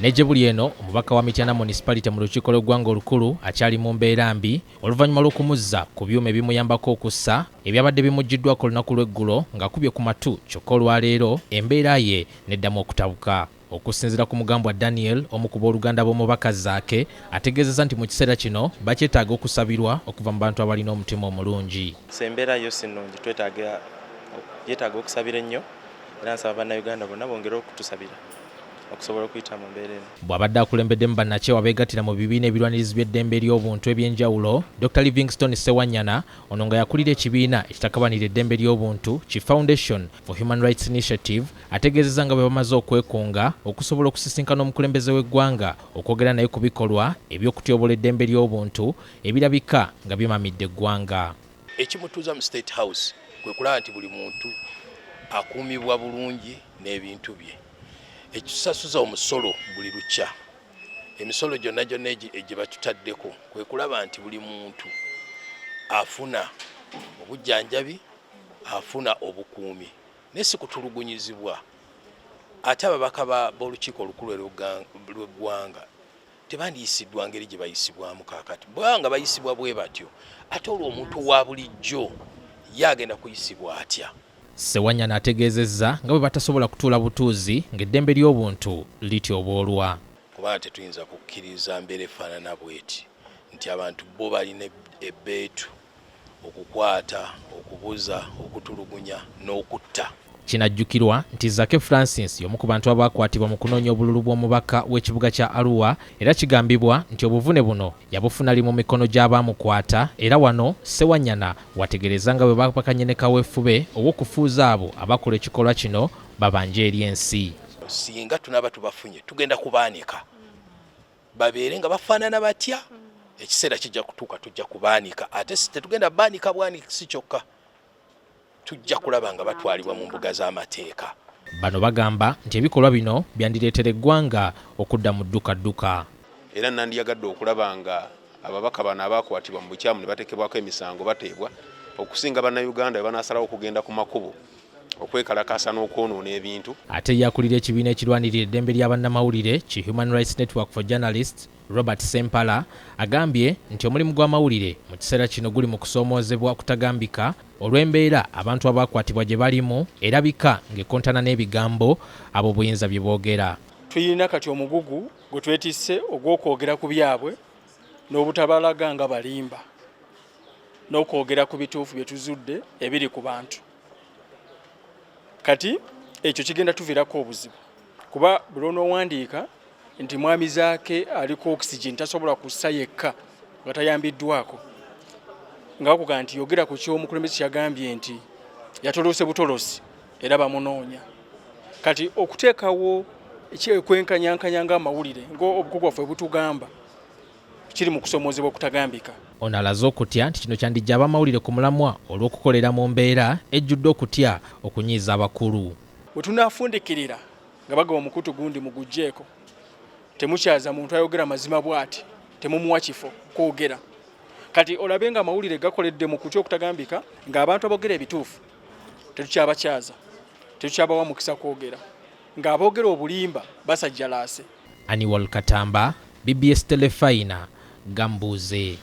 Neje buli eno omubaka wa Mityana Municipality mu lukiiko lw'eggwanga olukulu akyali mu mbeera mbi oluvannyuma lw'okumuzza ku byuma ebimuyambako okussa ebyabadde bimuggiddwako olunaku lw'eggulo ng'akubye ku matu kyokka olwaleero embeera ye neddamu okutabuka. Okusinziira ku mugambwa Daniel omu ku booluganda b'omubaka Zaake ategeezezza nti mu kiseera kino bakyetaaga okusabirwa okuva mu bantu abalina omutima omulungi. Embeera yo si nnungi, yeetaaga okusabira ennyo era nsaba bannayuganda bonna bongere okutusabira okusobola okuyita mu mbeera eno. Bw'abadde akulembeddemu bannakyewa beegattira mu bibiina ebirwanirizi by'eddembe ly'obuntu eby'enjawulo, Dr. Livingstone Ssewanyana ono nga yakulira ekibiina ekitakabanira eddembe ly'obuntu ki Foundation for Human Rights Initiative ategeezezza nga bwe bamaze okwekunga okusobola okusisinkana omukulembeze w'eggwanga okwogera naye ku bikolwa eby'okutyobola eddembe ly'obuntu ebirabika nga bimamidde eggwanga. Ekimutuuza mu State House kwe kulaba nti buli muntu akuumibwa bulungi n'ebintu bye. Ekisasuza omusolo buli lukya, emisolo gyonna gye batutaddeko kwe kulaba nti buli muntu afuna obujjanjabi, afuna obukuumi naye si kutulugunyizibwa. Ate ababaka b'olukiiko olukulu lw'eggwanga tebandiyisiddwa ngeri gye bayisibwamu kaakati. Bwanga bayisibwa bwe batyo ate olwo omuntu wa bulijjo ye agenda kuyisibwa atya? Ssewanyana ategeezezza nga bwe batasobola kutuula butuuzi ng'eddembe ly'obuntu lityoboolwa. Kubanga tetuyinza kukkiriza mbeera efaanana bweti nti abantu bo balina ebbeetu okukwata, okubuza, okutulugunya n'okutta. Kinajjukirwa nti Zaake Francis y'omu ku bantu abaakwatibwa mu kunoonya obululu bw'omubaka w'ekibuga kya Arua era kigambibwa nti obuvune buno yabufuna ali mu mikono gy'abaamukwata era wano Ssewanyana wategereza nga bwe bapakanye ne kaweefube ow'okufuuza abo abakola ekikolwa kino babanje eri ensi. Singa tunaaba tubafunye tugenda kubaanika babeere nga bafaanana batya, ekiseera kijja kutuuka tujja kubaanika ate tetugenda baanika bwanisi kyokka, tujja kulaba nga batwalibwa mu mbuga z'amateeka. Bano bagamba nti ebikolwa bino byandireetera eggwanga okudda mu ddukadduka. Era nandiyagadde okulaba nga ababaka bano abaakwatibwa mu bukyamu ne bateekebwako emisango bateebwa okusinga bannayuganda bwe banaasalawo okugenda ku makubo okwekalakaasa n'okwonoona ebintu. Ate yakulira ekibiina ekirwanirira eddembe ly'abannamawulire ki Human Rights Network for Journalists, Robert Sempala agambye nti omulimu gw'amawulire mu kiseera kino guli mu kusoomoozebwa kutagambika olw'embeera abantu abaakwatibwa gye balimu erabika ng'ekontana n'ebigambo abo buyinza bye boogera. Tuyina kati omugugu gwe twetisse ogw'okwogera ku byabwe n'obutabalaga nga balimba n'okwogera ku bituufu bye tuzudde ebiri ku bantu. Kati ekyo kigenda tuviirako obuzibu kuba buli onoowandiika nti mwami Zaake aliko oxygen tasobola kussa yekka nga tayambiddwako ng'akuga nti yogera ku ky'omukulembeze kyagambye nti yatolose butolosi era bamunoonya. Kati okuteekawo ekyekwenkanyankanya ng'amawulire ng'obukugu bwaffe butugamba kiri mu kusoomoozebwa okutagambika. Ono alaze okutya nti kino kyandijja abamawulire ku mulamwa olw'okukolera mu mbeera ejjudde okutya okunyiiza abakulu. Bwe tunaafundikirira nga bagaba omukutu gundi mugugjeeko temukyaza muntu ayogera mazima bw'ati, temumuwa kifo kwogera. Kati olabe nga amawulire gakoledde mu kutya okutagambika ng'abantu aboogera ebituufu tetukyabakyaza, tetukyabawa mukisa kwogera, ng'aboogera obulimba basajjalaase. Aniwal Katamba, BBS Telefayina, Gambuuze.